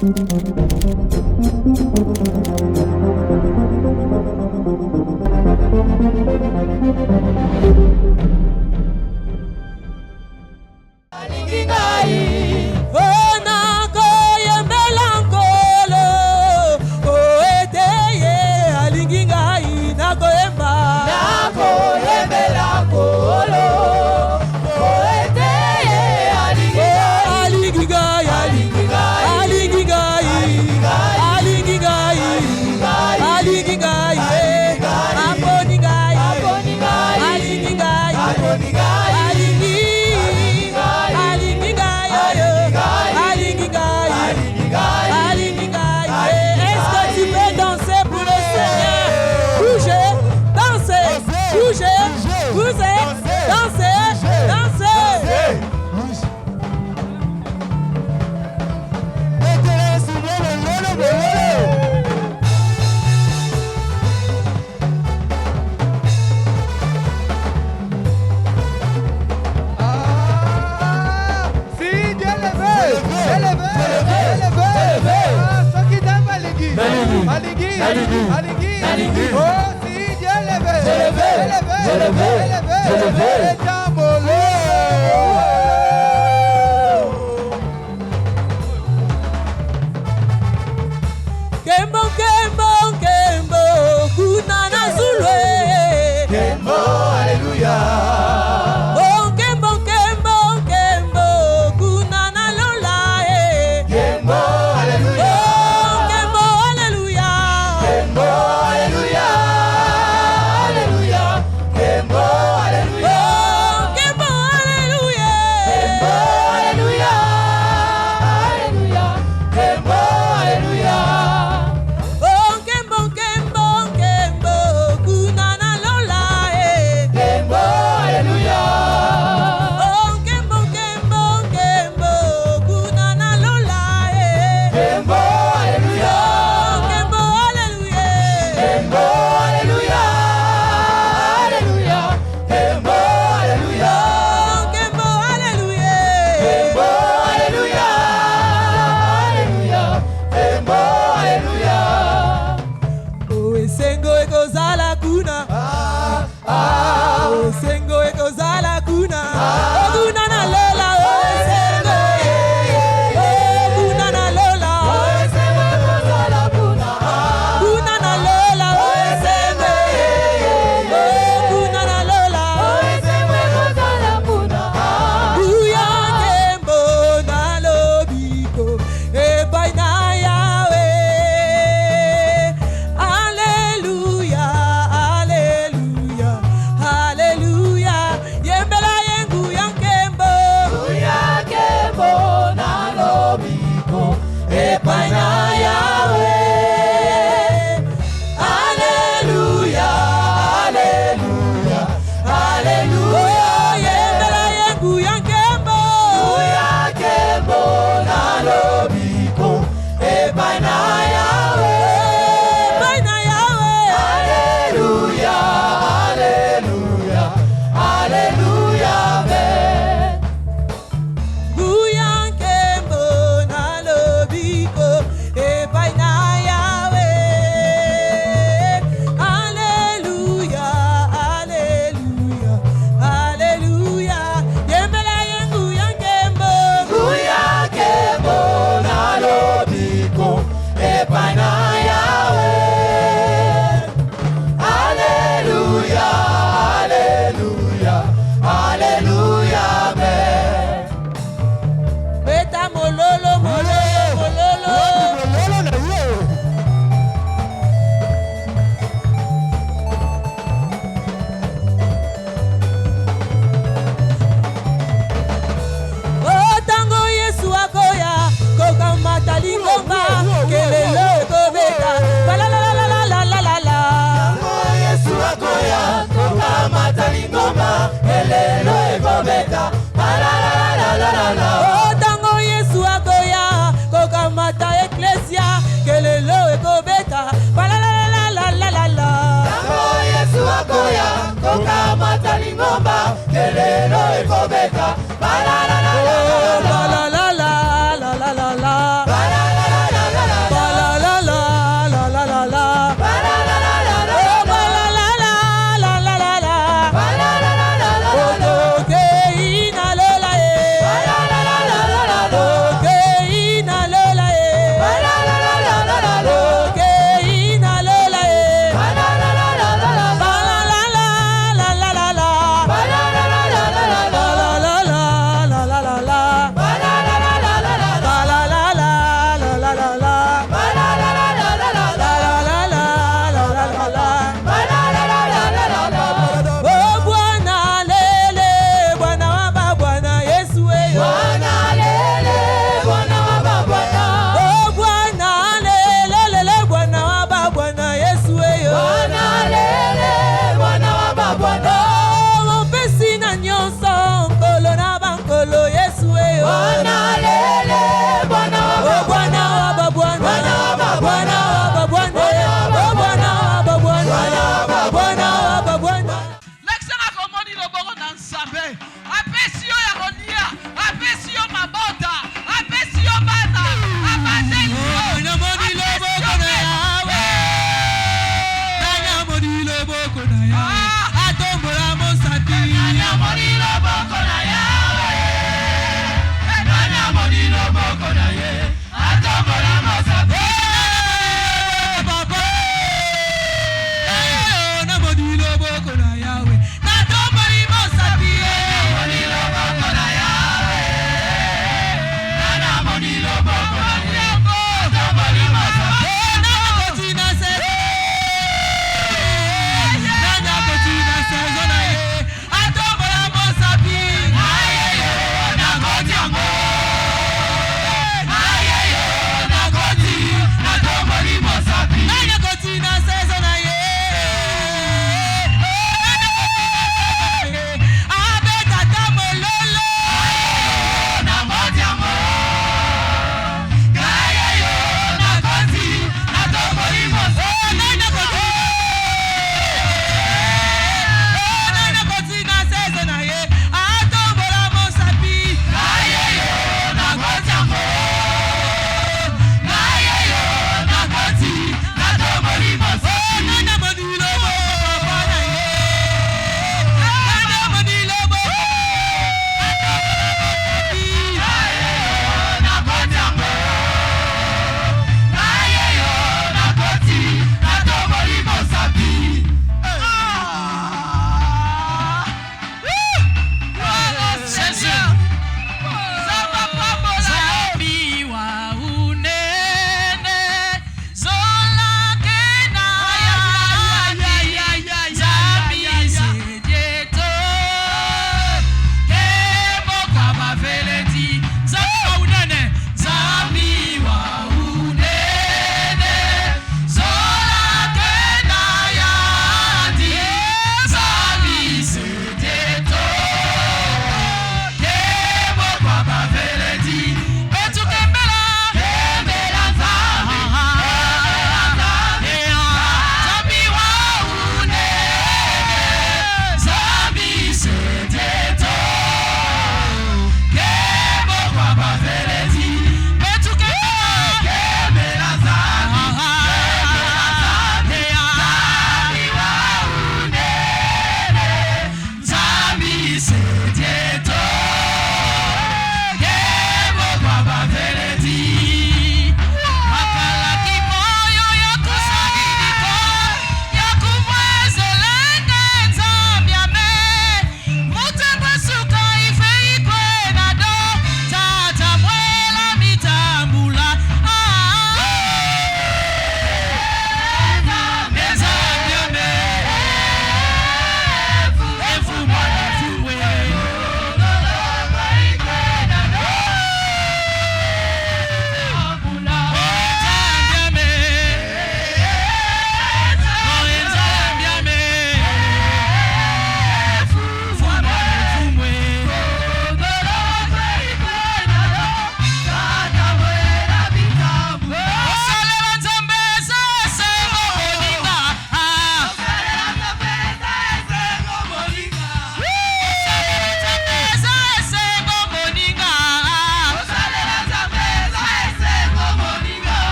Hallelujah.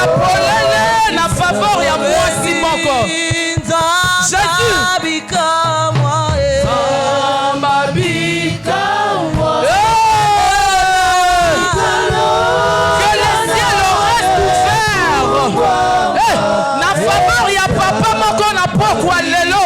polele na faveur ya mwasi moko. Jésus. Que le ciel reste ouvert. Na faveur ya papa moko na pokwa lelo.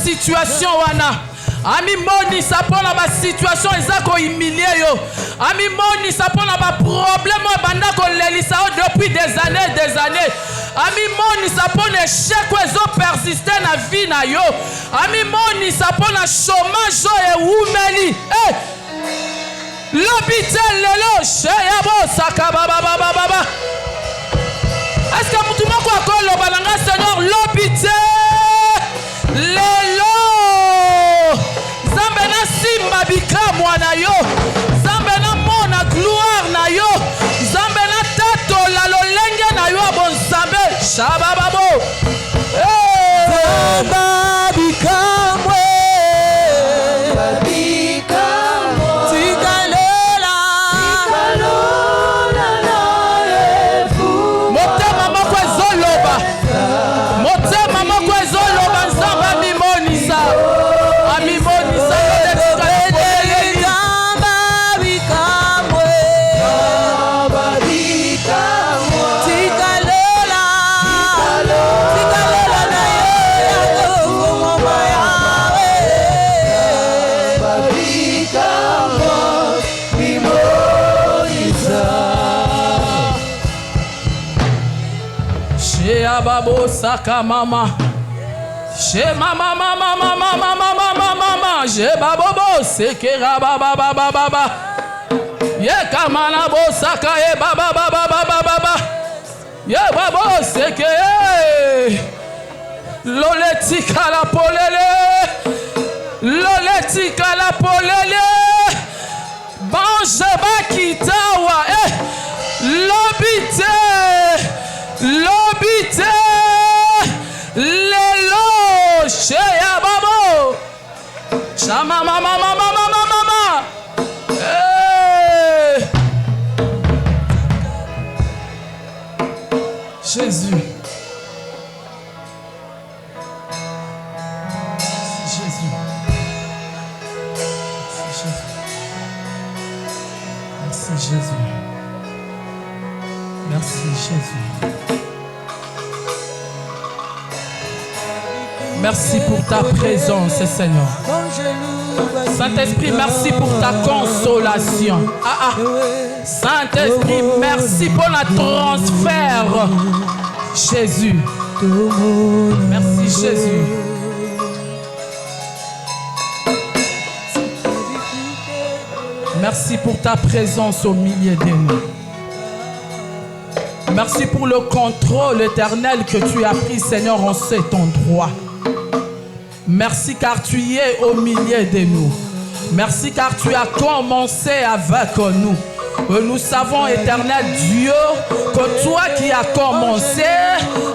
Situation wana ami moni sapona ba situation ezako humilier yo ami moni sapona ba problème banda ko lelisa depuis des années ami moni sapona échec ezo persister na vie na yo ami moni sapona chômage e umeli l'hôpital lelo cheya bo saka baba est-ce que mutu moko akolo balanga Seigneur l'hôpital lelo Zambe na simba bikamwa na yo Zambe na mona gloire na yo Zambe na tato la lolenge na yo bon Zambe shabababo Zamba bikamwe Tikalola Motema moko ezoloba Motema moko ezoloba Zamba mimonisa Babo saka mama she mama je babo sekera baba ye kamana bo saka e baba ye babo seke loletika la polele banje bakitawa Lobite lelo cheya babo chama mama Jésus merci Jésus. Merci pour ta présence, Seigneur. Saint-Esprit, merci pour ta consolation. Saint-Esprit, merci pour le transfert. Jésus. Merci, Jésus. Merci pour ta présence au milieu de nous. Merci pour le contrôle éternel que tu as pris, Seigneur, en cet endroit. Merci car tu es au milieu de nous. Merci car tu as commencé avec nous. Nous savons, éternel Dieu, que toi qui as commencé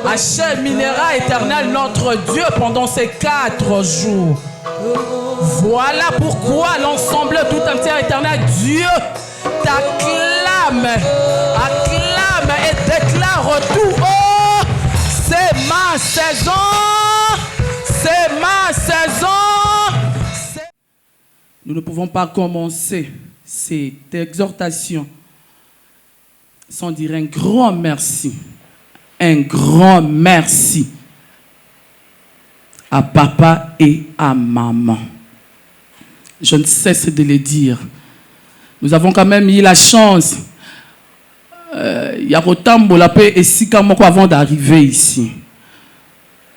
acheminera, éternel notre Dieu, pendant ces 4 jours. Voilà pourquoi l'ensemble tout entier, éternel Dieu, t'acclame, acclame et déclare tout. Oh, c'est ma saison. C'est ma saison. Nous ne pouvons pas commencer cette exhortation sans dire un grand merci. Un grand merci à papa et à maman. Je ne cesse de le dire. Nous avons quand même eu la chance. Il y a Rotambola et Sikamoko avant d'arriver ici.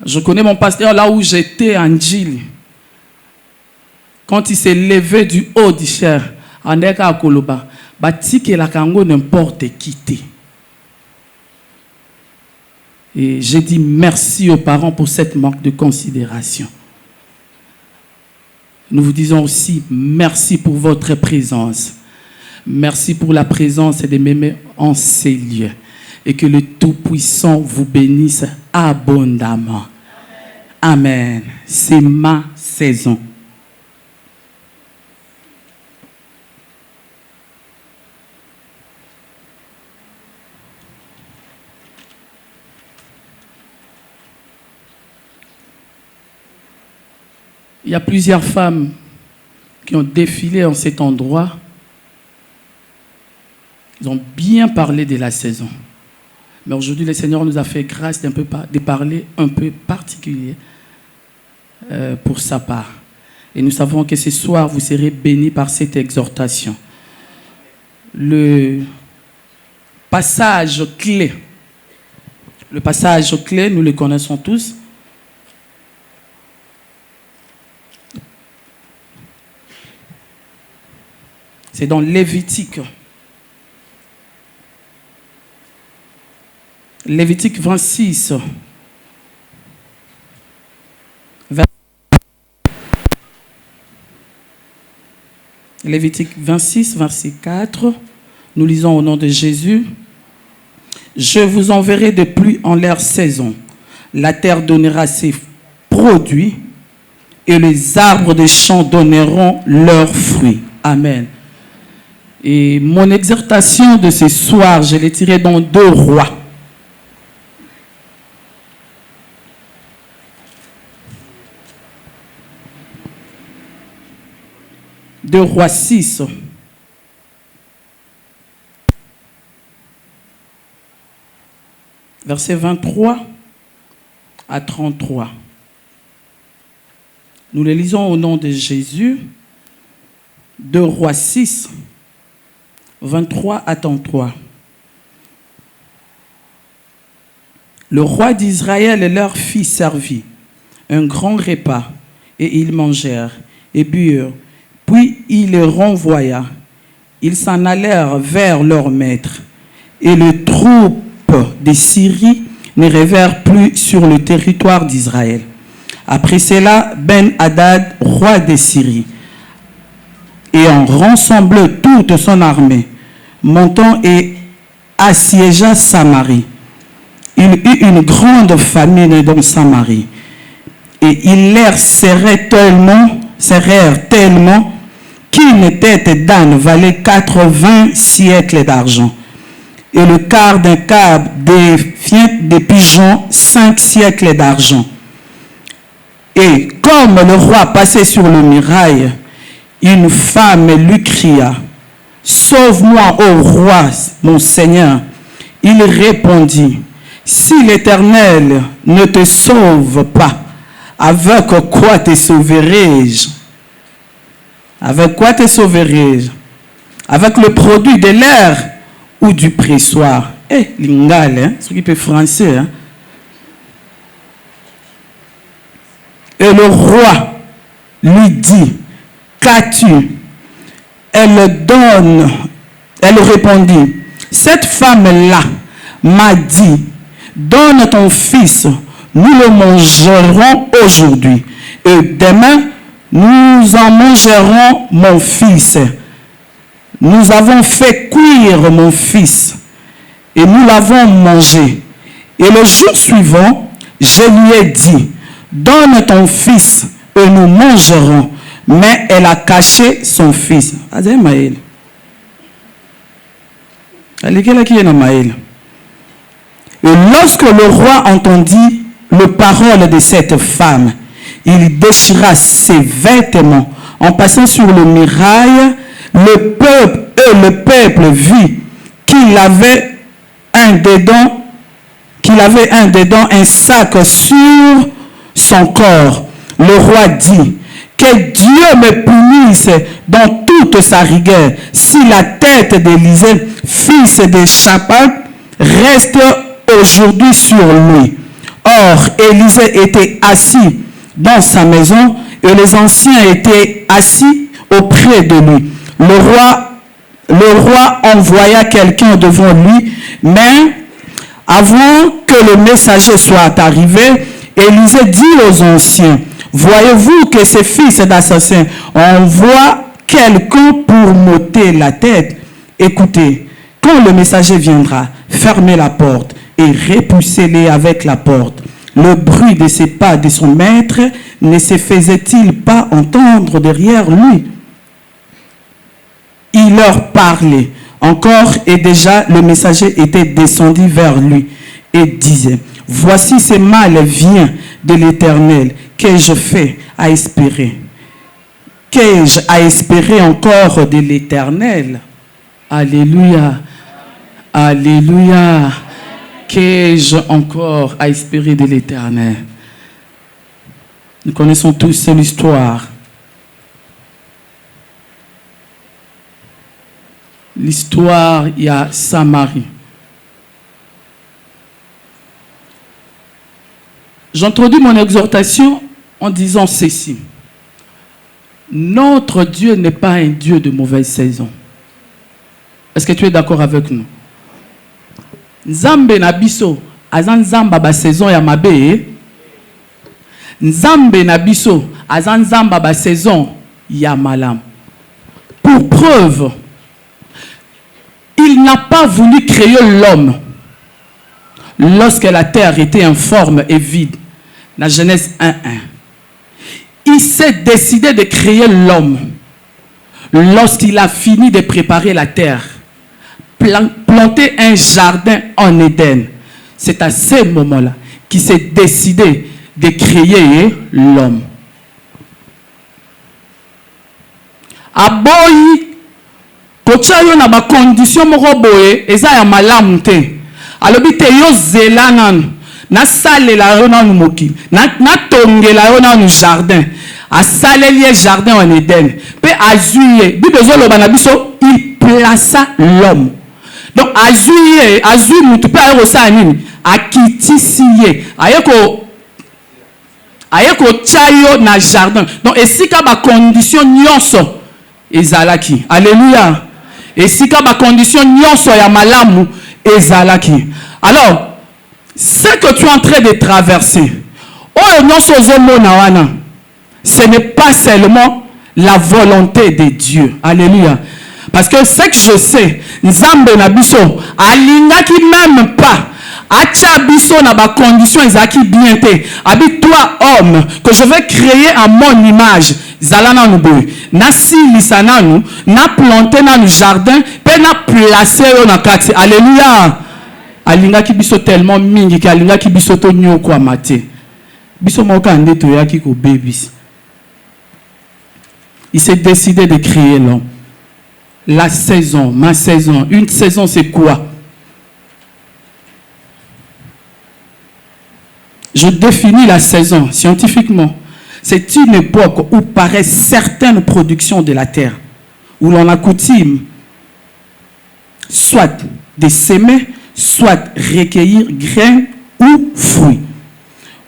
Je connais mon pasteur là où j'étais en Gilles. Quand il s'est levé du haut du cher, en Eka à Koloba, Batike la Kango n'importe qui. Et j'ai dit merci aux parents pour cette manque de considération. Nous vous disons aussi merci pour votre présence. Merci pour la présence des mémés en ces lieux. Et que le Tout-Puissant vous bénisse abondamment. Amen. C'est ma saison. Il y a plusieurs femmes qui ont défilé en cet endroit. Ils ont bien parlé de la saison. Mais aujourd'hui, le Seigneur nous a fait grâce de parler un peu particulier pour sa part. Et nous savons que ce soir, vous serez bénis par cette exhortation. Le passage clé, nous le connaissons tous. C'est dans Lévitique. Lévitique 26. Lévitique 26, verset 4. Nous lisons au nom de Jésus. Je vous enverrai des pluies en leur saison. La terre donnera ses produits et les arbres des champs donneront leurs fruits. Amen. Et mon exhortation de ce soir, je l'ai tirée dans 2 Rois. 2 Rois 6. Versets 23 à 33. Nous les lisons au nom de Jésus. 2 Rois 6. 23 à 33. Le roi d'Israël leur fit servir un grand repas, et ils mangèrent et burent. Puis il les renvoya. Ils s'en allèrent vers leur maître, et les troupes de Syrie ne revinrent plus sur le territoire d'Israël. Après cela, Ben-Hadad, roi de Syrie, ayant rassemblé toute son armée, montant et assiégea Samarie. Il eut une grande famine dans Samarie, et ils les serrèrent tellement qu'une tête d'âne valait 80 siècles d'argent, et le quart d'un câble des fientes de pigeons 5 siècles d'argent. Et comme le roi passait sur le muraille, une femme lui cria: « Sauve-moi, ô roi, mon Seigneur. » Il répondit: « Si l'Éternel ne te sauve pas, avec quoi te sauverai-je? Avec quoi te sauverai-je? Avec le produit de l'air ou du pressoir? » Eh, l'ingale, hein? Ce qui peut français. Hein? Et le roi lui dit: « Qu'as-tu? » Elle répondit: « Cette femme-là m'a dit: donne ton fils, nous le mangerons aujourd'hui, et demain nous en mangerons mon fils. Nous avons fait cuire mon fils, et nous l'avons mangé. Et le jour suivant, je lui ai dit: donne ton fils, et nous mangerons. Mais elle a caché son fils. Et lorsque le roi entendit les paroles de cette femme, il déchira ses vêtements en passant sur le muraille. Le peuple vit qu'il avait un dedans un sac sur son corps. Le roi dit: que Dieu me punisse dans toute sa rigueur si la tête d'Élisée, fils de Shaphat, reste aujourd'hui sur lui. Or, Élisée était assis dans sa maison et les anciens étaient assis auprès de lui. Le roi envoya quelqu'un devant lui, mais Avant que le messager soit arrivé, Élisée dit aux anciens, voyez-vous que ces fils d'assassins envoient quelqu'un pour m'ôter la tête? Écoutez, quand le messager viendra, fermez la porte et repoussez-les avec la porte. Le bruit de ses pas de son maître ne se faisait-il pas entendre derrière lui? Il leur parlait encore et déjà le messager était descendu vers lui et disait, voici ce mal vient de l'Éternel, qu'ai-je fait à espérer? Qu'ai-je à espérer encore de l'Éternel? Alléluia, alléluia. Qu'ai-je encore à espérer de l'Éternel? Nous connaissons tous l'histoire. L'histoire, il y a Samarie. J'introduis mon exhortation en disant ceci. Notre Dieu n'est pas un Dieu de mauvaise saison. Est-ce que tu es d'accord avec nous? Nzambe na biso azan nzamba ba saison ya mabe. Nzambe na biso azan nzamba ba saison ya malam. Pour preuve, il n'a pas voulu créer l'homme lorsque la terre était informe et vide. Dans Genèse 1:1. Il s'est décidé de créer l'homme lorsqu'il a fini de préparer la terre. Planter un jardin en Éden. C'est à ce moment-là qu'il s'est décidé de créer l'homme. Aboyi kochayo na ba condition moko boye eza ya malamu te. Alobi te yo zela nanu na salela yo nanu moki na tongela yo nanu jardin. Asaleli jardin en Éden. Pe azuye bi bezoloba na biso il plaça l'homme. Donc azuye mutu pe ayo sa nini akitisiye ayeko chayo na jardin. Donc esika ba condition nyonso ezalaki. Alléluia. Esika ba condition nyonso ya malamu ezalaki. Alors ce que tu es en train de traverser, oyo nyonso ozomona wana, ce n'est pas seulement la volonté de Dieu. Alléluia. Parce que ce que je sais, Nzambe na biso alingaki même pas acha biso na ba condition ezaki bien te. Abi toi homme que je vais créer à mon image. Zalana nuboy. Na silisa nanu, na planter nanu jardin, pe na placer yo na kati. Alléluia. Alingaki biso tellement mingi ki alingaki biso to nyoko amate. Biso moka ndeto yaki ko babies. Il s'est décidé de créer l'homme. La saison, ma saison. Une saison, c'est quoi? Je définis la saison scientifiquement. C'est une époque où paraissent certaines productions de la terre, où l'on a coutume soit de s'aimer, soit recueillir grains ou fruits.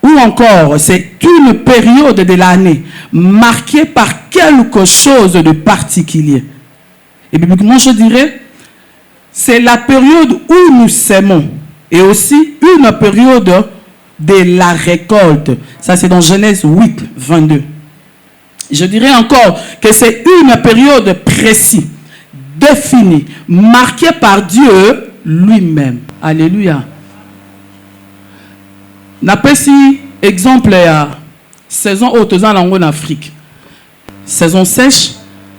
Ou encore, c'est une période de l'année marquée par quelque chose de particulier. Et bibliquement, je dirais, c'est la période où nous s'aimons. Et aussi une période de la récolte. Ça, c'est dans Genèse 8, 22. Je dirais encore que c'est une période précise, définie, marquée par Dieu lui-même. Alléluia. N'appelle-si exemple à saison haute en Afrique. Saison sèche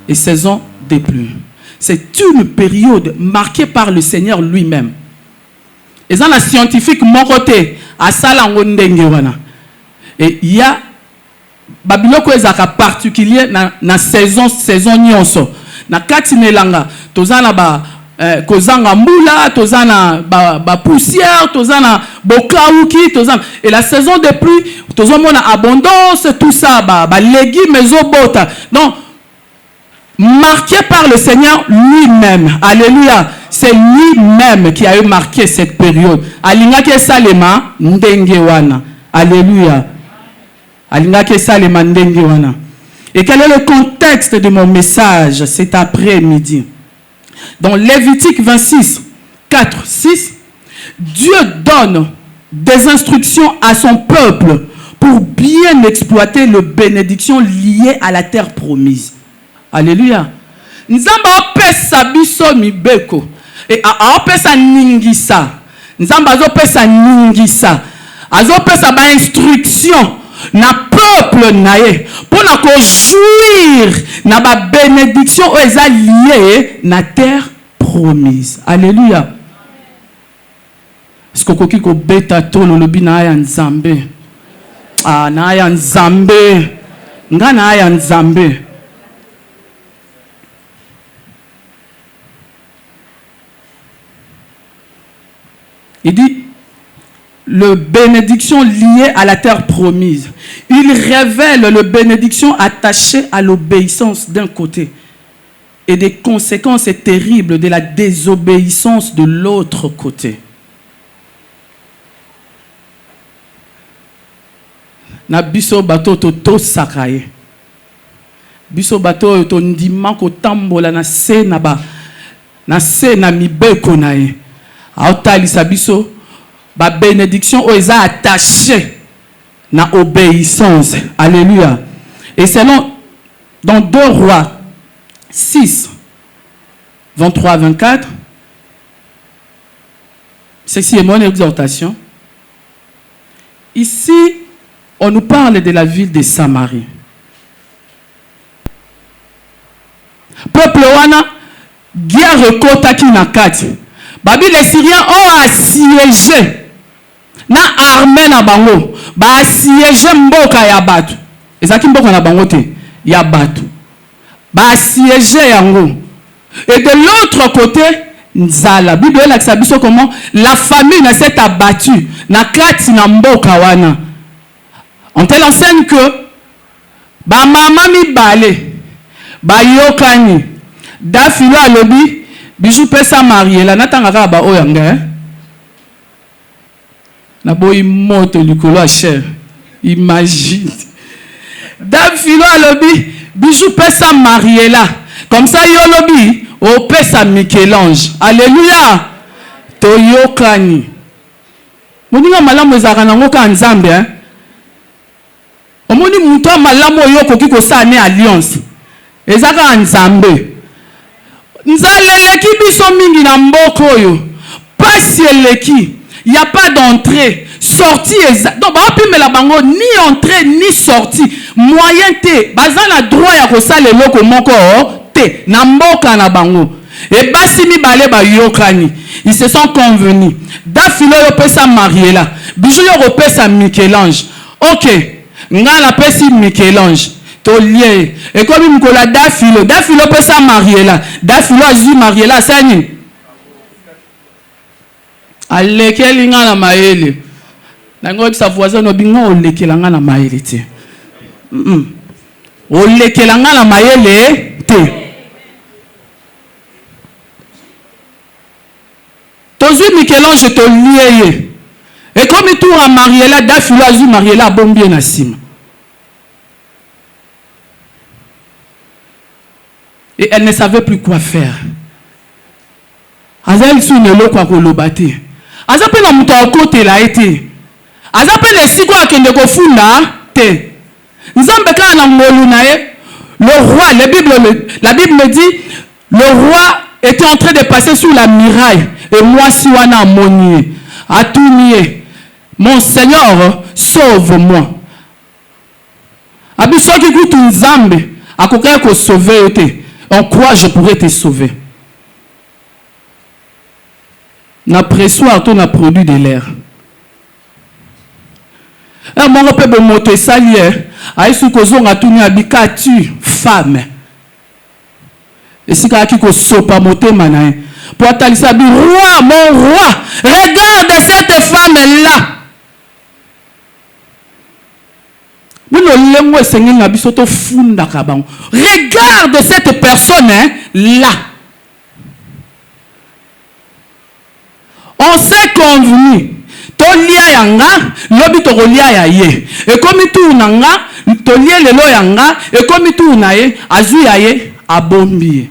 et saison des pluies. C'est une période marquée par le Seigneur lui-même. Et dans la scientifique, mon côté, à Salangondengewana. Et il y a Babiloko ezaka particulier na saison nyonso. Na katinelanga, tozana ba kozanga mbula, tozana ba poussière, tozana bokauki, tozana. Et la saison des pluies, tozomona abondance, tout ça, ba légumes ezobota. Donc marqué par le Seigneur lui-même. Alléluia. C'est lui-même qui a eu marqué cette période. Alingake salema ndengewana. Alléluia. Alingake salema ndengewana. Et quel est le contexte de mon message cet après-midi? Dans Lévitique 26, 4, 6, Dieu donne des instructions à son peuple pour bien exploiter les bénédictions liées à la terre promise. Alléluia. Nzamba opesa biso mibeko. Et opesa ningisa. Nzamba opesa ningisa. Azopesa ba instruction na peuple nae pour na ko jouir na ba bénédiction o eza lié na terre promise. Alléluia. Est-ce que koki ko beta tolo lobi na ya nzambe? Ah, na ya nzambe. Nga na ya nzambe. Il dit le bénédiction liée à la terre promise. Il révèle le bénédiction attachée à l'obéissance d'un côté et des conséquences terribles de la désobéissance de l'autre côté. Na biso bato to sakaye. Biso bato to ndima ko tambola na se na ba na se na mibeko na ye. Aotalisa biso ba bénédiction o eza attaché na obéissance. Alléluia. Et selon dans 2 Rois 6 23 24, ceci est mon exhortation. Ici on nous parle de la ville de Samarie. Peuple wana guerre rekotaki na kati. Babi les Syriens ont assiégé na armée na bango. Ba assiégé mboka ya batu. Ezaki mboka na bango te ya batu. Ba assiégé yango. Et de l'autre côté, nzala. Bible elakisa biso comment la famine s'est abattue na kati na mboka wana. On te l'enseigne que ba mama mibale ba yokani dafilo alobi bijou pesa marié la natanga ba oyanga na boy moto likolo a cher. Imagine dafilo alobi bijou pesa marié là comme ça yolobi o pesa Michel-Ange. Alléluia. To yokani moninga malamu ezaka nango ka nzambe hein. Omoni muto malamu oyo koki kosala ne alliance ezaka nzambe nzaleleki biso mingi na mboko oyo pasi eleki y a pas d'entrée sortie donc baopimela bango ni entrée ni sortie moyen te baza na droit ya kosala eloko moko te na mboka na bango et basi mibale bayokani ils se sont convenus dafilo yo pesa Mariela bijou yo pesa Michel-Ange. OK nga la pesi Michel-Ange to lié et comme mkola dafilo pesa Mariela dafilo azu Mariela sani alekeli nga na maele nango bisa voisin no bingo olekela nga na maele te olekela nga na maele te tozu Michel-Ange to lié et comme il tourne à Mariela, dafilo azu Mariela bombie na sima. Et elle ne savait plus quoi faire. Azel su ne lo kwa kolobate. Azape na muto akote la été. Azape le siko akende ko funda te. Nzambe ka na ngolu na ye. Le roi, la Bible dit, le roi était en train de passer sous la muraille et moi si wana monier. Atunier. Mon Seigneur, sauve-moi. Abisoki kutu nzambe akoka ko sauver te. En quoi je pourrais te sauver? Na pressoir to na produit de l'air. Un mon peu de moto salier. Aisu ko zonga tuni abika tu femme. Et si ka ki ko sopa motema na. Pour atalisa bi roi, mon roi, regarde cette femme là. Regarde cette personne là. On s'est convenu. Tolia yanga, lobi tolia ya ye. Et comme tout nanga, tolia le lo yanga, et comme tout nae, azu ya ye, abombi.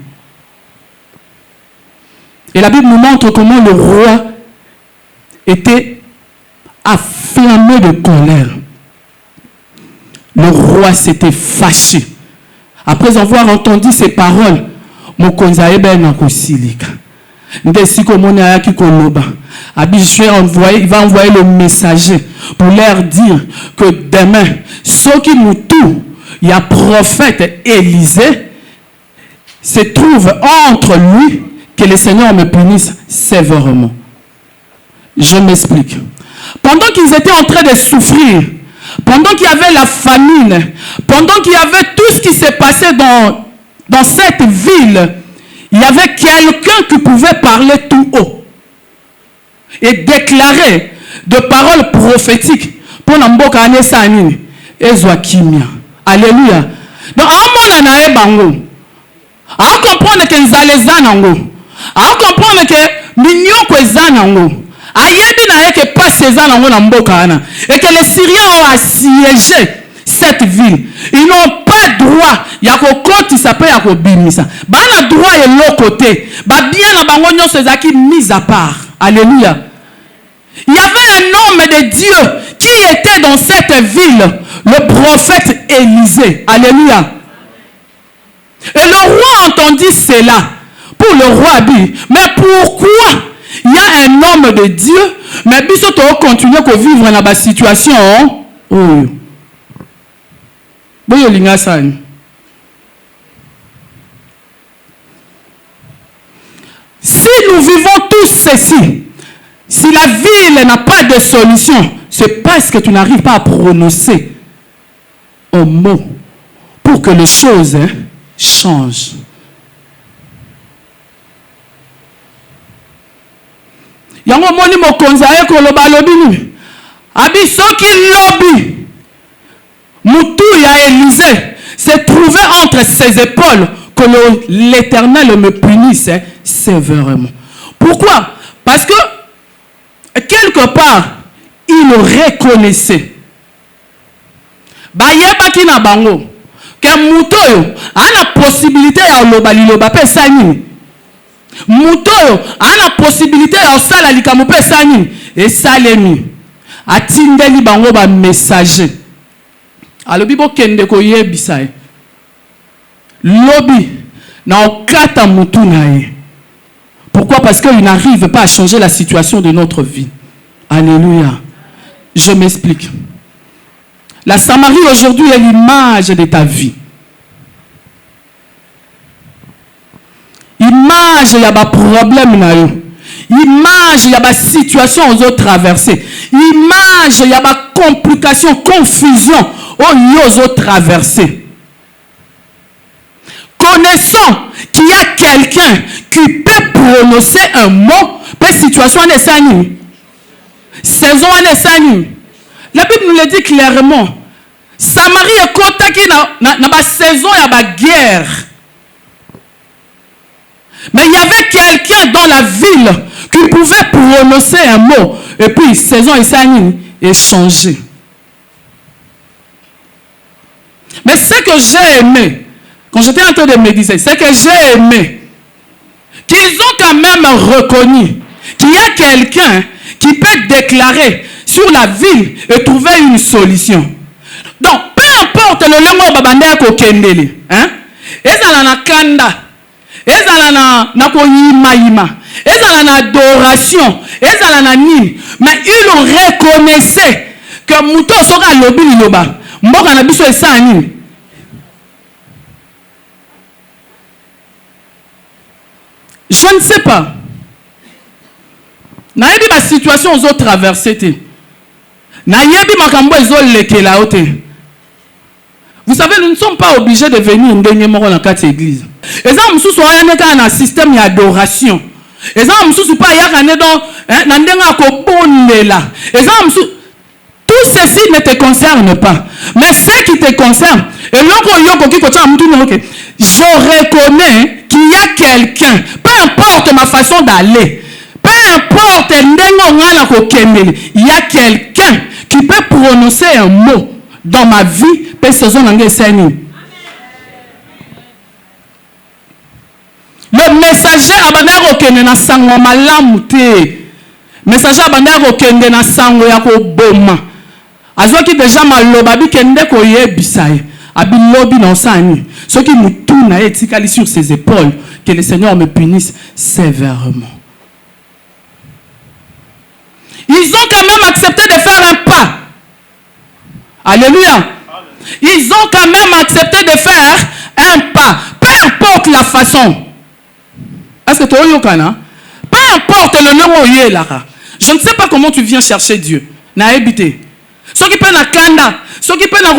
Et la Bible nous montre comment le roi était afflammé de colère. Le roi s'était fâché. Après avoir entendu ces paroles, mon conseiller ben akosilika. Ndesi komona ki koloba. Il va envoyer le messager pour leur dire que demain, ceux qui nous tuent, il y a prophète Élisée, se trouve entre lui, que le Seigneur me punisse sévèrement. Je m'explique. Pendant qu'ils étaient en train de souffrir, pendant qu'il y avait la famine, pendant qu'il y avait tout ce qui s'est passé dans cette ville, il y avait quelqu'un qui pouvait parler tout haut et déclarer de paroles prophétiques pour n'importe ane sanini ezwa kimia. Alléluia. Donc à mon anae bango, à comprendre que nzaleza nango, à comprendre que mignon ko zanango, ayebi na que pas césar nango na mboka ana, et que les Syriens ont assiégé cette ville. Ils n'ont pas droit. Il y a un compte qui s'appelle Yakobimisa. Bah, on a droit et l'autre côté. Bah, bien, la bangonio, c'est ça qui est mis à part. Alléluia. Il y avait un homme de Dieu qui était dans cette ville, le prophète Élisée. Alléluia. Et le roi entendit cela. Pour le roi dit, mais pourquoi il y a un homme de Dieu, mais biso to continuer à vivre dans la situation? Oh. Si nous vivons tous ceci, si la ville n'a pas de solution, c'est parce que tu n'arrives pas à prononcer un mot pour que les choses changent. Yango moni mokonza eko loba lobini. Abi soki lobi. Moutou ya Élisée s'est trouvé entre ses épaules que l'Éternel me punisse sévèrement. Pourquoi? Parce que quelque part, il reconnaissait. Bayeba ki na bango que moutou a la possibilité ya loba pe sani. Moutou a la possibilité ya sala likamu pe sani et salemi. Atindeli bango ba messager. Alors, bibo kende ko yebisa e. Lobby na okata mutu na e. Pourquoi? Parce qu'il n'arrive pas à changer la situation de notre vie. Alléluia. Je m'explique. La Samarie aujourd'hui est l'image de ta vie. Image, il y a des problèmes na yo. Image, il y a des situations aux autres traversées. Image, il y a des complications, confusion aux autres traversées. Connaissons qu'il y a quelqu'un qui peut prononcer un mot pour situation de sani. Saison de sani. La Bible nous le dit clairement. Samarie est contactée dans la saison de la guerre. Mais il y avait quelqu'un dans la ville qui pouvait prononcer un mot. Et puis, saison et sani est changé. Mais ce que j'ai aimé, quand j'étais en train de méditer, c'est que j'ai aimé qu'ils ont quand même reconnu qu'il y a quelqu'un qui peut déclarer sur la ville et trouver une solution. Donc, peu importe le langue babandé ko kendele, hein? Ezala na kanda, ezala na ko yima, ezala na adoration, ezala na nini, mais ils reconnaissaient que muto soka lobi liloba, mboka na biso esa nini. Je ne sais pas. Nayebi ma situation aux autres traversées. Nayebi makambo ezo lekela ote. Vous savez, nous ne sommes pas obligés de venir dernièrement dans la carte église. Et ça, nous sommes dans un système d'adoration. Et ça, nous sommes pas tout ceci ne te concerne pas. Mais ce qui te concerne, et je reconnais qu'il y a quelqu'un, peu importe ma façon d'aller, peu importe il y a quelqu'un qui peut prononcer un mot dans ma vie. Le messager a Messager abanda ko kende na sango ya ko boma. Azwaki déjà maloba bi kende ko yebisa ye. Abi lobi na osani. Ce qui me tourne à etikali sur ses épaules, que le Seigneur me punisse sévèrement. Ils ont quand même accepté de faire un pas. Alléluia. Ils ont quand même accepté de faire un pas. Peu importe la façon. Est-ce que tu as eu aucun? Peu importe le nom où il est là. Je ne sais pas comment tu viens chercher Dieu. Na habité. Ceux qui peuvent kanda, ceux qui peuvent na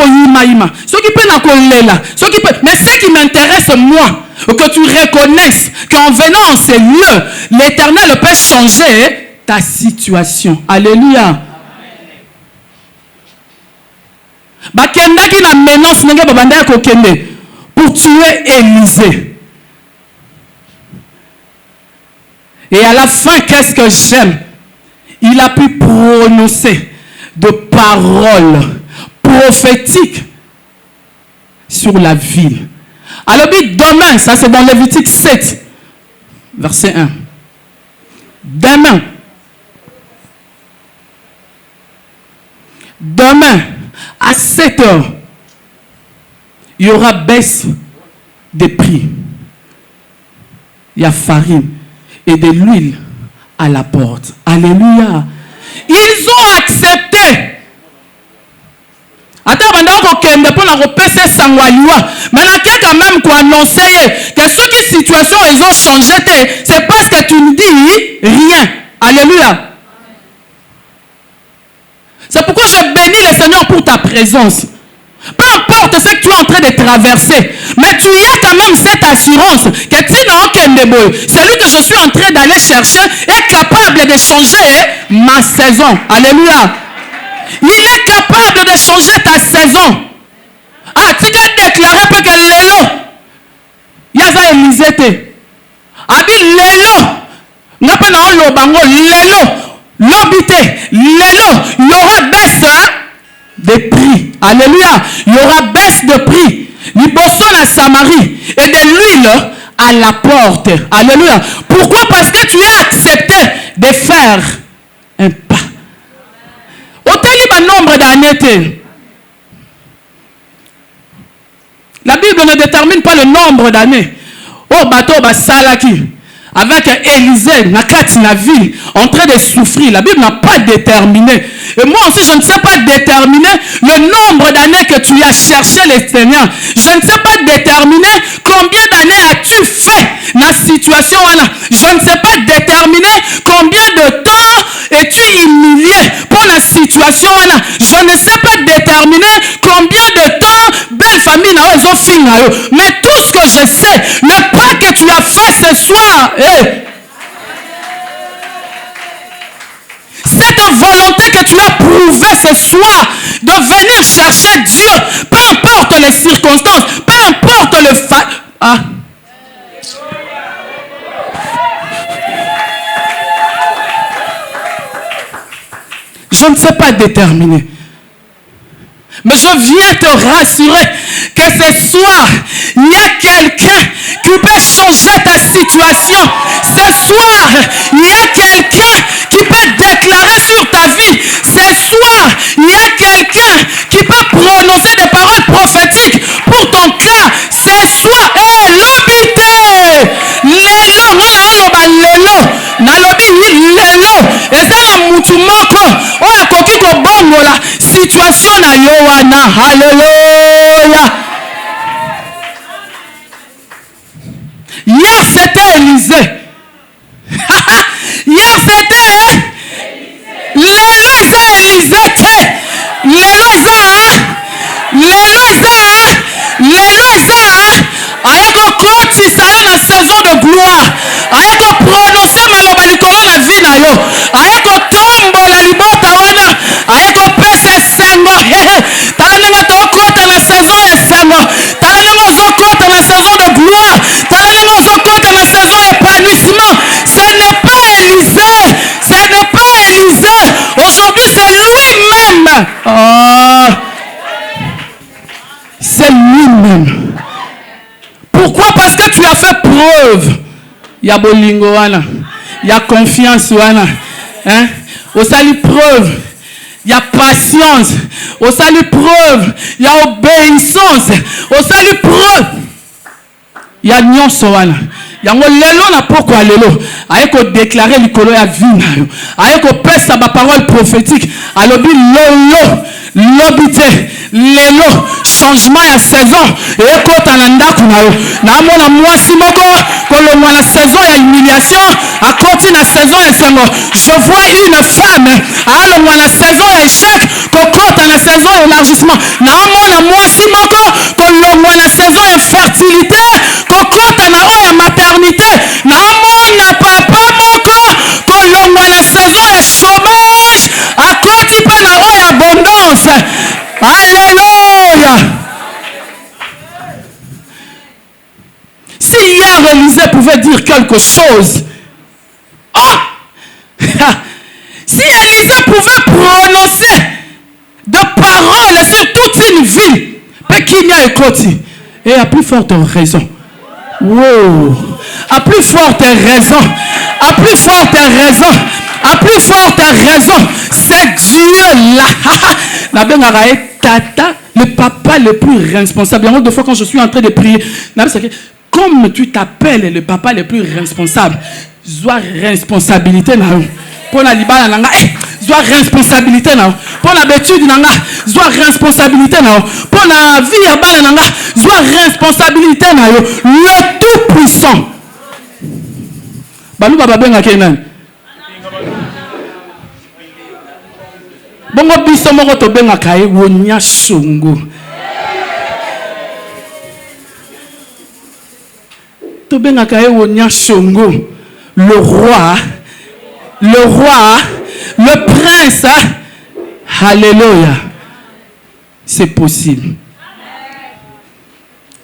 ceux qui peuvent kolela, ceux qui peuvent. Mais ce qui m'intéresse moi, que tu reconnaisses qu'en venant en ces lieux, l'Éternel peut changer ta situation. Alléluia. Bakenda qui na menace n'enga babanda ko kende pour tuer Élisée. Et à la fin, qu'est-ce que j'aime? Il a pu prononcer de paroles prophétiques sur la ville. Alors, demain, ça c'est dans Lévitique 7, verset 1. Demain, à 7 heures, il y aura baisse des prix. Il y a farine et de l'huile à la porte. Alléluia. Ils ont accepté. Attends, mais quand même qu'on annoncer que ceux qui situation ils ont changé, c'est parce que tu ne dis rien. Alléluia. C'est pourquoi je bénis le Seigneur pour ta présence. Peu importe ce que tu es en train de traverser, mais tu as quand même cette assurance que celui que je suis en train d'aller chercher est capable de changer ma saison. Alléluia. Il est capable de changer ta saison. Ah, tu as déclaré que Lélo, Yaza Elisée, Abi Lélo, n'a pas le bango, Lélo, l'obité, Lélo, il y aura baisse de prix. Alléluia. Il y aura baisse de prix. Liboso la Samarie et de l'huile à la porte. Alléluia. Pourquoi? Parce que tu as accepté de faire un pas. Au nombre d'années. La Bible ne détermine pas le nombre d'années. Oh, bateau, salaki. Avec Élisée, Nakati, la ville, en train de souffrir. La Bible n'a pas déterminé. Et moi aussi, je ne sais pas déterminer le nombre d'années que tu as cherché le Seigneur. Je ne sais pas déterminer combien d'années as-tu fait dans la situation. Je ne sais pas déterminer combien de temps es-tu humilié pour la situation. Je ne sais pas déterminer combien de temps belle famille n'a pas fini. Mais tout ce que je sais, le pas que tu as fait ce soir, cette volonté que tu as prouvée ce soir de venir chercher Dieu, peu importe les circonstances, peu importe le fait. Je ne sais pas déterminer. Mais je viens te rassurer que ce soir, il y a quelqu'un qui peut changer ta situation. Ce soir, il y a quelqu'un qui peut déclarer sur ta vie. Ce soir, il y a quelqu'un qui peut prononcer des paroles prophétiques pour ton cas. Ce soir, l'obité. Situation na Yohana. Alléluia. Hier c'était Élisée. Hier c'était Élisée. Ayeko koti sala na saison de gloire. Ayeko prononcer maloba likolo na vie na yo. Ayeko tombola libota wana. Ayeko pesa sango. Taninga tokota na saison ya sango. Taninga zokota na saison de gloire. Taninga zokota na saison d'épanouissement. Ce n'est pas Élisée. Ce n'est pas Élisée. Aujourd'hui c'est lui-même. Oh. C'est lui-même. Pourquoi? Parce que tu as fait preuve. Il y a bolingo wana. Il y a confiance wana. Hein? Au salut preuve. Il y a patience. Au salut preuve. Il y a obéissance. Au salut preuve. Il y a nyonso wana. Yango lelo na pourquoi lelo ayeko déclarer likolo ya vie na yo ayeko pesa ba parole prophétique alobi lelo lobite lelo changement ya saison ekota na ndako na yo na mona mwasi moko kolongwa na saison ya humiliation akoti na saison ya sengo je vois une femme alongwa na saison ya échec kokota na saison ya élargissement na mona mwasi moko kolongwa na saison ya fertilité kokota na oya maternité na mona papa moko kolongwa na saison ya chômage akoti pe na oya abondance. Alléluia. Si hier Élisée pouvait dire quelque chose, si Élisée pouvait prononcer de paroles sur toute une ville, Pékinia et Cloti, et à plus forte raison. Wow. À plus forte raison. À plus forte raison. À plus forte raison. C'est Dieu là. Tata, le papa le plus responsable. Deux fois quand je suis en train de prier, comme tu t'appelles le papa le plus responsable, soit responsabilité pour la libana nanga, soit responsabilité pour la bêtise nanga, soit responsabilité pour la vie à bana nanga, soit responsabilité le tout puissant. Balou baba benga kenan. Bongo biso moko to benga kai wonya shungu. To benga kai wonya shungu. Le roi, le prince. Alléluia. C'est possible.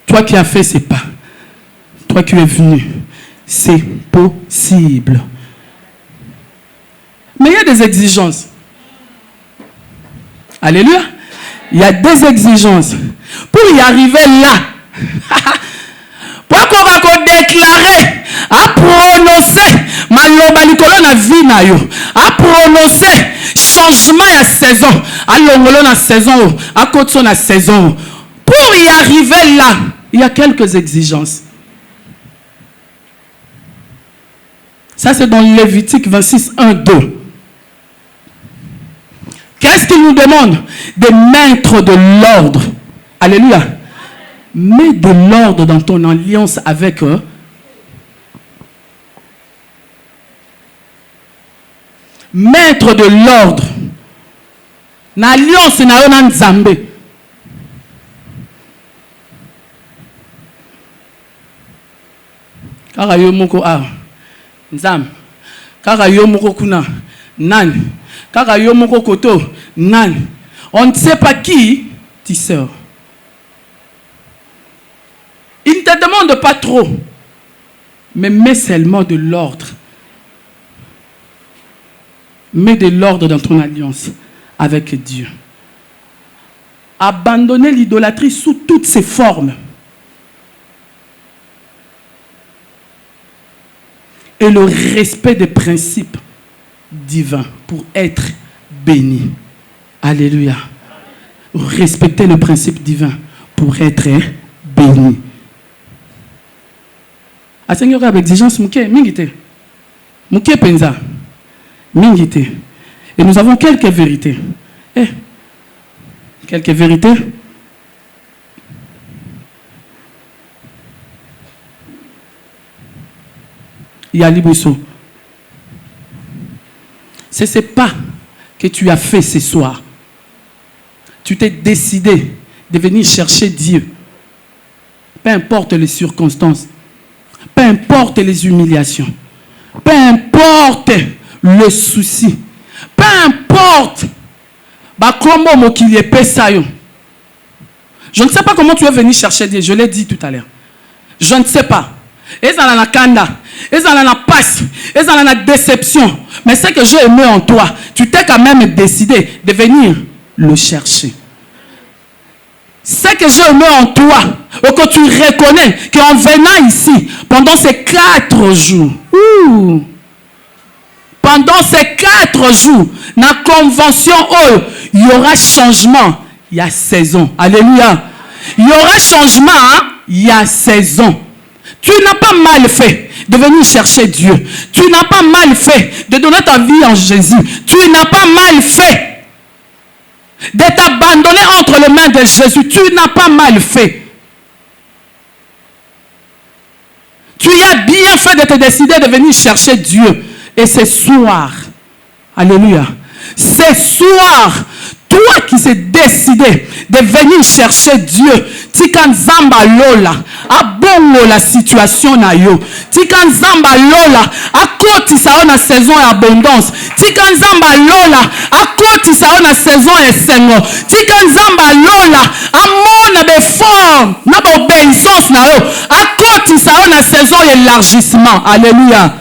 Toi qui as fait ces pas, toi qui es venu, c'est possible. Mais il y a des exigences. Alléluia. Il y a des exigences. Pour y arriver là, pour qu'on va déclarer, à prononcer, maloba likolo na vie na yo, à prononcer changement ya saison, à longolo na saison, à kotso na saison. Pour y arriver là, il y a quelques exigences. Ça c'est dans Lévitique 26, 1, 2. Qu'est-ce qu'il nous demande? De mettre de l'ordre. Alléluia. Mets de l'ordre dans ton alliance avec eux. Mettre de l'ordre. L'alliance na yon nzambe. Kaka yo moko a. Nzam. Kaka yo moko kuna. Nani. Kaka yo moko koto. Nani. On ne sait pas qui tu sers. Il ne te demande pas trop. Mais mets seulement de l'ordre. Mets de l'ordre dans ton alliance avec Dieu. Abandonnez l'idolâtrie sous toutes ses formes. Et le respect des principes divins pour être béni. Alléluia. Respectez le principe divin pour être béni. A Seigneur avec exigence, mouké, mingite. Mouké penza. Mingite. Et nous avons quelques vérités. Quelques vérités. Il y a Liboso. C'est ce pas que tu as fait ce soir. Tu t'es décidé de venir chercher Dieu. Peu importe les circonstances. Peu importe les humiliations. Peu importe le souci. Peu importe. Je ne sais pas comment tu es venu chercher Dieu. Je l'ai dit tout à l'heure. Je ne sais pas. Et ça la kanda. Et ça la passe. Et ça la déception. Mais ce que j'ai aimé en toi, tu t'es quand même décidé de venir le chercher. Ce que j'ai aimé en toi, ou que tu reconnais qu'en venant ici, pendant ces 4 jours, pendant ces 4 jours, dans la convention, il y aura changement. Il y a saison. Alléluia. Il y aura changement. Il y a saison. Tu n'as pas mal fait de venir chercher Dieu. Tu n'as pas mal fait de donner ta vie en Jésus. Tu n'as pas mal fait de t'abandonner entre les mains de Jésus. Tu n'as pas mal fait. Tu as bien fait de te décider de venir chercher Dieu. Et ce soir, alléluia, ce soir, toi qui s'est décidé de venir chercher Dieu, tika nzamba lola, abongo la situation na yo, tika nzamba lola, akoti sa na saison d'abondance, tika nzamba lola, akoti sa na saison esengo, tika nzamba lola, amona befort, na obéissance na yo, akoti sa na saison élargissement, alléluia.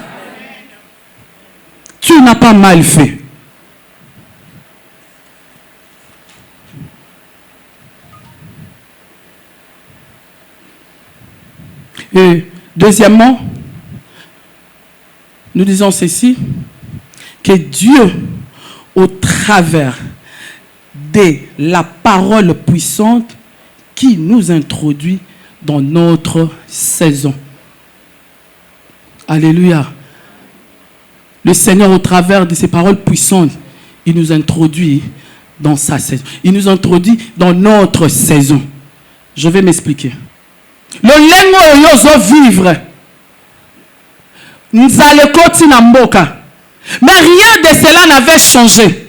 Tu n'as pas mal fait. Et deuxièmement, nous disons ceci, que Dieu, au travers de la parole puissante qui nous introduit dans notre saison. Alléluia. Le Seigneur, au travers de ses paroles puissantes, il nous introduit dans sa saison. Il nous introduit dans notre saison. Je vais m'expliquer. Le lengo yozo vivre. Nzale koti na mboka. Mais rien de cela n'avait changé.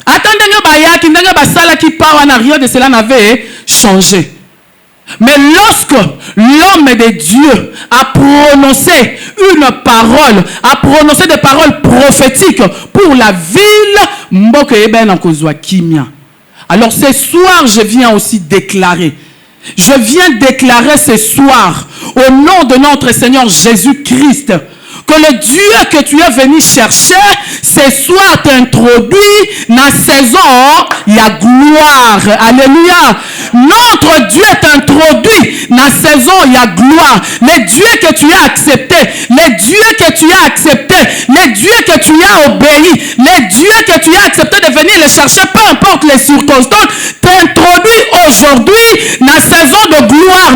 Attendez, bayaki ndenge basala ki pawana, rien de cela n'avait changé. Mais lorsque l'homme de Dieu a prononcé une parole, a prononcé des paroles prophétiques pour la ville, mboka eben ankozwa kimia. Alors ce soir, je viens aussi déclarer. Je viens déclarer ce soir, au nom de notre Seigneur Jésus-Christ, que le Dieu que tu es venu chercher, ce soir t'introduit dans la saison, il y a gloire. Alléluia. Notre Dieu t'introduit dans la saison, il y a gloire. Le Dieu que tu as accepté, le Dieu que tu as accepté, le Dieu que tu as obéi, le Dieu que tu as accepté de venir le chercher, peu importe les circonstances, t'introduit aujourd'hui dans la saison de gloire.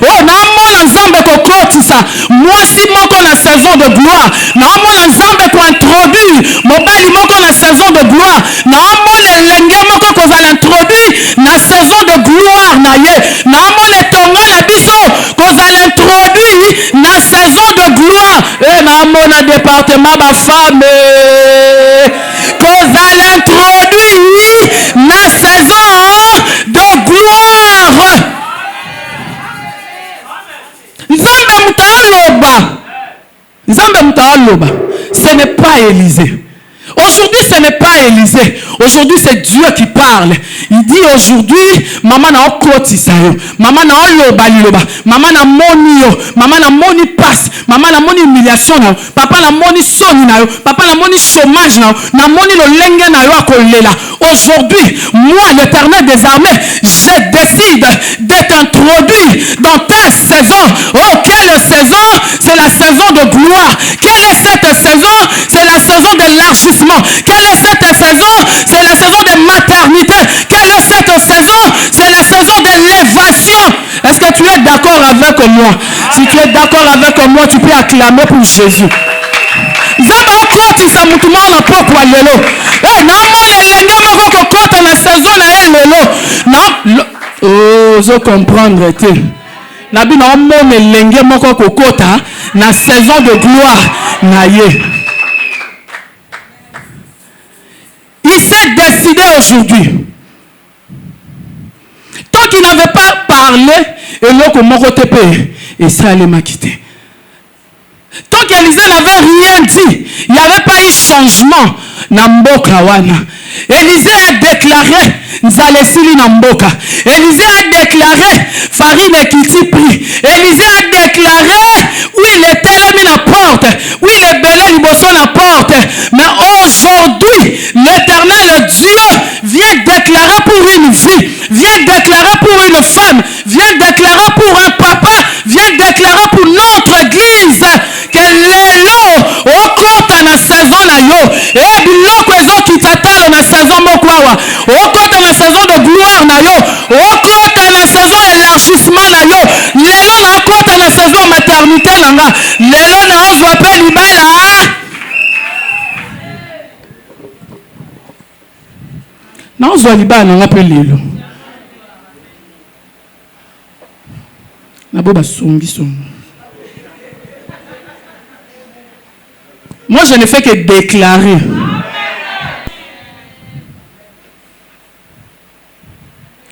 Oh, non, nzambe kokotisa. Moi, si moko la saison de gloire, non, mon nzambe ko introduire mobali moko la saison de gloire, non, mon elenge moko ko za l'introduire na saison de gloire na ye, non, mon etonga na biso ko za l'introduire na saison de gloire. Et non, mon département ba femme ko za l'introduire na saison de gloire. Nzambe mutaloba. Nzambe mutaloba. Ce n'est pas Élisée. Aujourd'hui, ce n'est pas Élisée. Aujourd'hui, c'est Dieu qui parle. Il dit aujourd'hui, maman na okoti sayo, maman na oloba liloba, maman na moni yo, maman na moni passe, maman na moni humiliation na, papa na moni soni na yo, papa na moni chômage na moni lo lenge na yo akolela. Aujourd'hui, moi, l'Éternel des armées, je décide d'être introduit dans ta saison. Oh, quelle saison? C'est la saison de gloire. Quelle est cette saison? C'est la saison de l'élargissement. Quelle est cette saison? C'est la saison de maternité. Quelle est cette saison? C'est la saison de l'élévation. Est-ce que tu es d'accord avec moi? Si tu es d'accord avec moi, tu peux acclamer pour Jésus. Oh, je comprends. Nabi na mon elenge moko kokota na saison de gloire na ye. Il s'est décidé aujourd'hui. Tant qu'il n'avait pas parlé, et l'autre moko tepe, et ça allait m'a quitté. Tant qu'Élisée n'avait rien dit, il n'y avait pas eu changement. Namboka wana. Élisée a déclaré Nzalesili Namboka. Élisée a déclaré farine qui pris. Élisée a déclaré oui, il était mis la porte. Oui, les belés liboson la porte. Mais aujourd'hui, l'Éternel Dieu vient déclarer pour une fille, vient déclarer pour une femme, vient déclarer pour un papa, vient déclarer pour notre église que yo et biloko ezokita talo na saison moko awa okota na saison de gloire na yo okota na saison élargissement na yo lelo na okota na saison maternité na nga lelo na ozwa pe libala na ozwa libala na nga pe lelo na bo basongi songo. Moi, je ne fais que déclarer.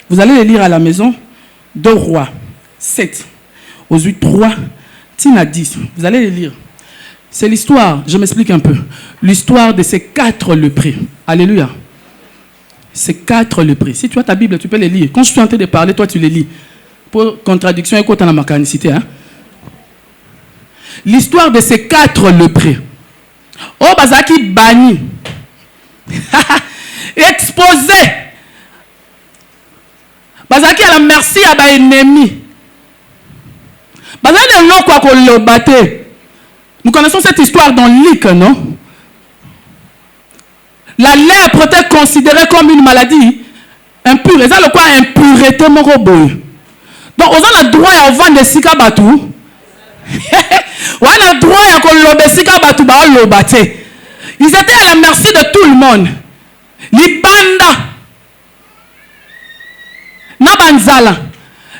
Vous allez le lire à la maison. 2 Rois 7, aux 8, 3, Tina 10. Vous allez le lire. C'est l'histoire, je m'explique un peu. L'histoire de ces 4 lépreux. Alléluia. Ces 4 lépreux. Si tu as ta Bible, tu peux les lire. Quand je suis en train de parler, toi, tu les lis. Pour contradiction, écoute dans la mécanicité. Hein? L'histoire de ces 4 lépreux. Oh, bazaki bani. Exposé. Bazaki à la merci à ba ennemi. Bazaki le nom quoi qu'on le battait. Nous connaissons cette histoire dans Luc, non? La lèpre était considérée comme une maladie impure. Et ça le quoi impureté mon robot. Donc, on a le droit à vendre des sika batou. On a le droit à qu'on sika batou ba lobate. Ils étaient à la merci de tout le monde. Libanda. Na banzala.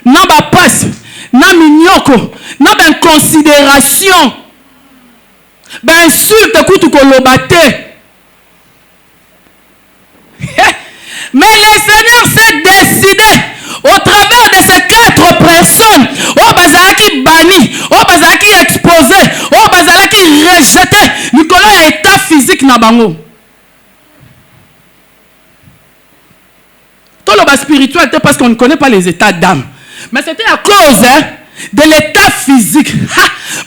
Na ba passe. Na minyoko. Na ben considération. Ben insulte kutu ko lobate. Mais le Seigneur s'est décidé au travers de ces 4 personnes, au bazalaki bani, au bazalaki exposé, au bazalaki rejeté, Nicolas a état physique na bango. Tout le bas spirituel était parce qu'on ne connaît pas les états d'âme. Mais c'était à cause de l'état physique.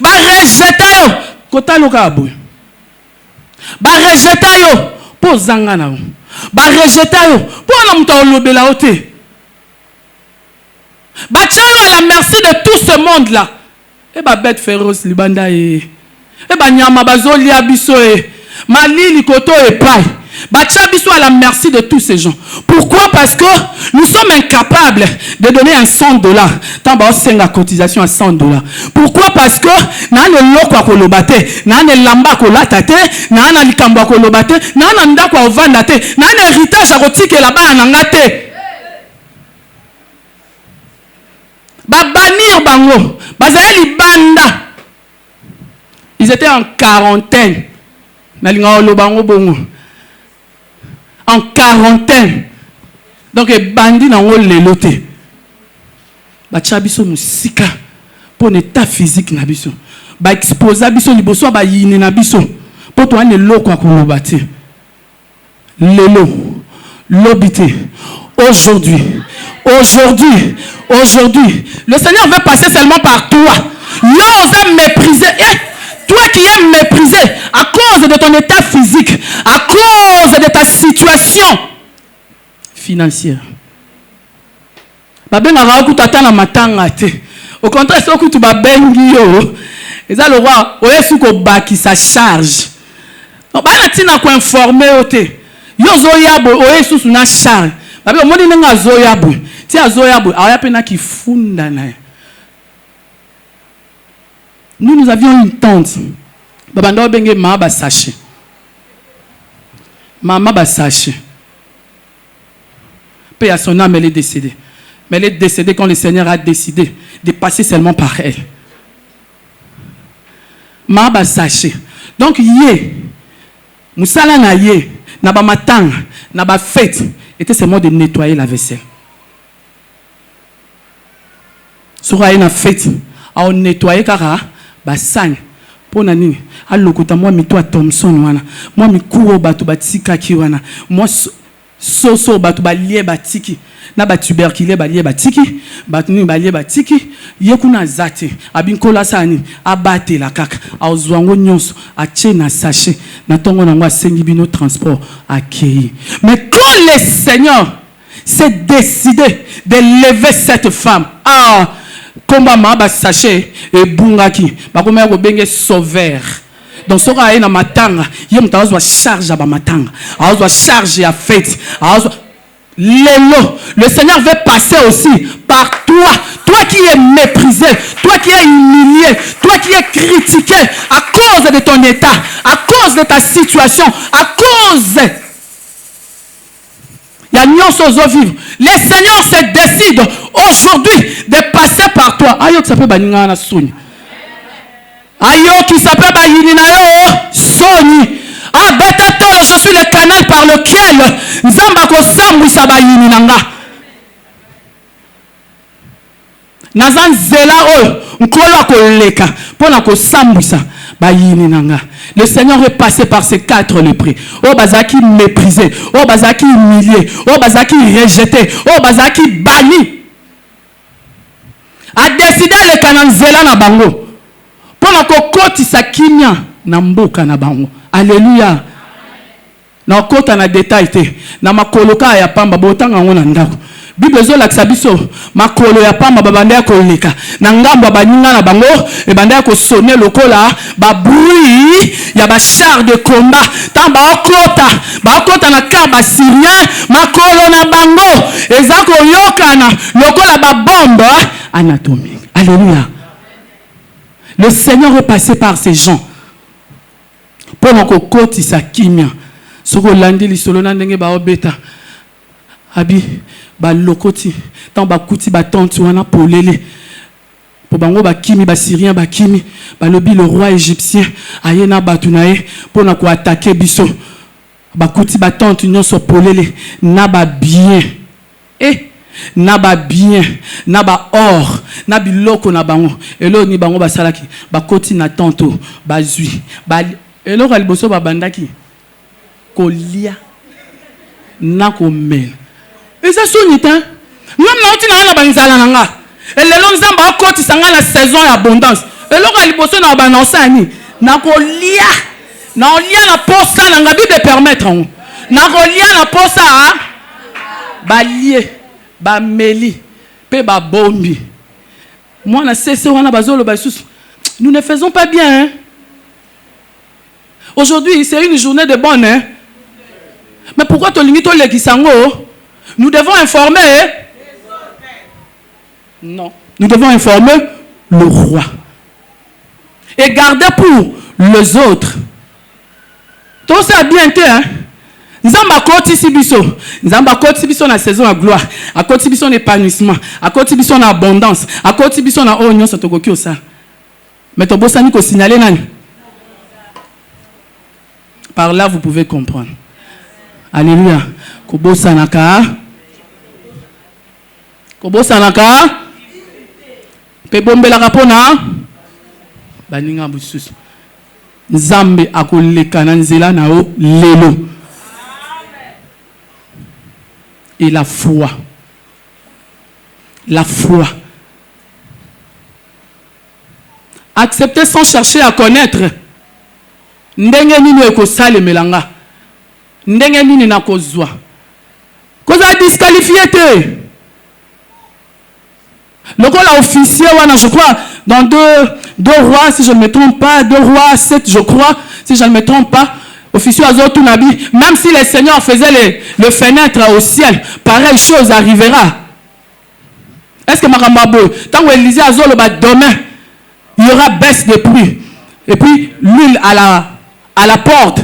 Ba rejeté yo, kota loka boy. Ba rejeté yo, po zanga na yo. Ba rejeté yo, po na muta olobela ote. Bachalo à la merci de tout ce monde là. Et ba bête féroce libanda et ba nyama bazoli abiso et malili koto et pai. Bachabiso à la merci de tous ces gens. Pourquoi? Parce que nous sommes incapables de donner un $100. Tant bas c'est la cotisation à $100. Pourquoi? Parce que na ne loko ko lobate, na ne lamba ko latate, na na likamba ko lobate, na na ndako ko vandate, na na héritage a rotike là-bas na ngate. Banir bango, bazali banda. Ils étaient en quarantaine. En quarantaine. Donc bandi nango lelote. Ba chabiso musika pour l'état physique na biso. Ba exposa biso liboso ba yini na biso. Pour toi ne loko akolobate. Lelo lobité. Aujourd'hui, le Seigneur veut passer seulement par toi. Là, on s'est méprisé. Et toi qui es méprisé à cause de ton état physique, à cause de ta situation financière. Au contraire, c'est que tu vas bengi. Et ça, le roi, on est sous qui sa charge. Donc, tu n'as informé. Yozo yabo, on est sous une charge. Nous avions une tante. Babando benge mama sache. Maman basache. Paix à son âme, elle est décédée. Mais elle est décédée quand le Seigneur a décidé de passer seulement par elle. Maman basache. Donc yé, musala na yé, na ba matang, na ba fête. Était seulement de nettoyer la vaisselle. Sur une fête, on nettoyer car basan pour nani. Alors que moi mi toi Thompson wana, moi mi couro batu batika ki wana, moi soso batu balie batiki, na batuberculé balie batiki, batuni balie batiki, yekuna zate, abinkola sani, abate la kaka, aozwango nyonso, ache na sachet, na tongo na ngwa sengi bino transport akei. Mais quand le Seigneur s'est décidé de lever cette femme, combat ma ba sachet et bungaki, ba komaya ko benge sauveur. Donc ce aye na matanga, il y a charge à matanga, a charge à fête, le Seigneur veut passer aussi par toi, toi qui es méprisé, toi qui es humilié, toi qui es critiqué à cause de ton état, à cause de ta situation, à cause il y a nuance aux vivre. Le Seigneur se décide aujourd'hui de passer par toi. Ayo qui s'appelle Baninga na Soni. Ayo qui s'appelle Bayinina yo Soni. Ah, Betatolo, je suis le canal par lequel Nzambako Sambwisa Bayininanga. Nazan Zela o Nkolo Koleka. Pona ko Sambwisa Bayininanga. Le Seigneur est passé par ces 4 lépreux. Oh, Bazaki méprisé. Oh, Bazaki humilié. Oh, Bazaki rejeté. Oh, Bazaki banni. A décidé le canal Zela na bango. Pona ko koti sa kimia na mboka na bango. Alléluia. Na kota na détail te. Na makoloka ya pamba botanga ngona ndako. Bible zo la biso makolo ya pamba babanda ko leka. Na ngambo baninga na bango e banda ko sonner lokola ba bruit ya ba char de combat. Tamba okota na ka ba syrien makolo na bango ezako yokana lokola ba bombe anatomique. Alléluia. Le Seigneur est passé par ces gens. Pour qu'on côté sa kimia. Soko landi li solo na ndenge ba obeta. Abi ba lokoti. Tant ba kuti ba tante wana polele. Pour bango ba kimi ba syrien ba kimi. Ba lobi le roi égyptien ayena batunae pour na ko attaquer biso. Ba kuti ba tante nyonso polele na ba bien. Na ba bien, na ba or, na biloko na bango. Elo ni bango ba salaki, ba koti na tanto, ba zui, ba elo ka liboso ba bandaki. Kolia na ko mel. Et ça sonita. Ngam na oti na banzala nanga. Elelo nzamba koti sanga na saison ya abondance. Elo ka liboso na ba nosani, na kolia. Na olia na posa na ngabi de permettre. Na kolia na posa ba lié. Ba meli pe ba bombi. Moi na cessé wana bazolo ba sous. Nous ne faisons pas bien hein? Aujourd'hui c'est une journée de bonne hein? Mais pourquoi to lingi to lekisango? Nous devons informer hein? Non, nous devons informer le roi et garder pour les autres. Tout ça bien été hein? Nzamba koti sibiso. Nzamba koti sibiso na saison à gloire. A koti sibiso na épanouissement. A koti sibiso na abondance. A koti sibiso na onyo sa tokoki osa. Mais to bossa ni ko signaler nani. Par là vous pouvez comprendre. Alléluia. Ko bossa naka. Ko bossa naka. Pe bombela kapona. Baninga bususu. Nzambe akoleka na nzela na o lelo. Et la foi. La foi. Accepter sans chercher à connaître. Ndenge nini ekosale melanga. Ndenge nini na kozwa. Koza disqualifié te. Lokola officier wana je crois dans deux rois si je ne me trompe pas, 2 rois 7 je crois si je ne me trompe pas. Officier Azotou Nabi, même si le Seigneur faisait le fenêtre au ciel, pareille chose arrivera. Est-ce que Maramabo, tant que Élisée Azolo demain, il y aura baisse de pluie. Et puis l'huile à la porte.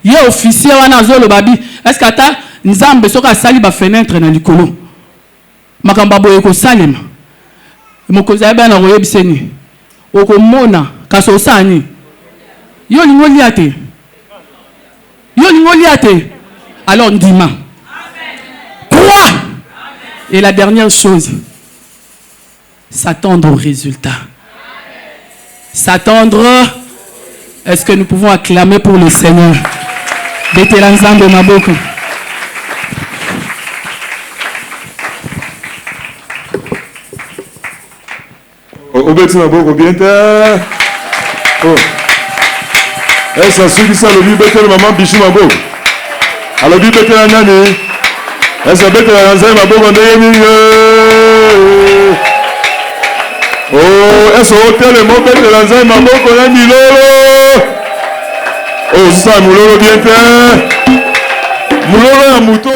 Il y a officier Azolo Babi. Est-ce que ta Nzambe soka sali ba fenêtre na likolo. Makambabo eko salem. Mokoza ba na royebiseni. Oko mona kaso sani. Yo lingoli ate. Alors Ndima. Crois. Et la dernière chose, s'attendre au résultat. S'attendre. Est-ce que nous pouvons acclamer pour le Seigneur? Bétélanzan de Maboko. Obeti Maboko, bien tard. Oh. Et ça suffit ça, le bébé de maman Bichou Mabo. Alors, le bébé de la nani. Et ça bête la nanzai Mabo, on est oh, et ça hôtel, le mot bête de la nanzai Mabo, on a mis l'eau. Oh, ça, moulolo bien te. Moulolo ya mouto.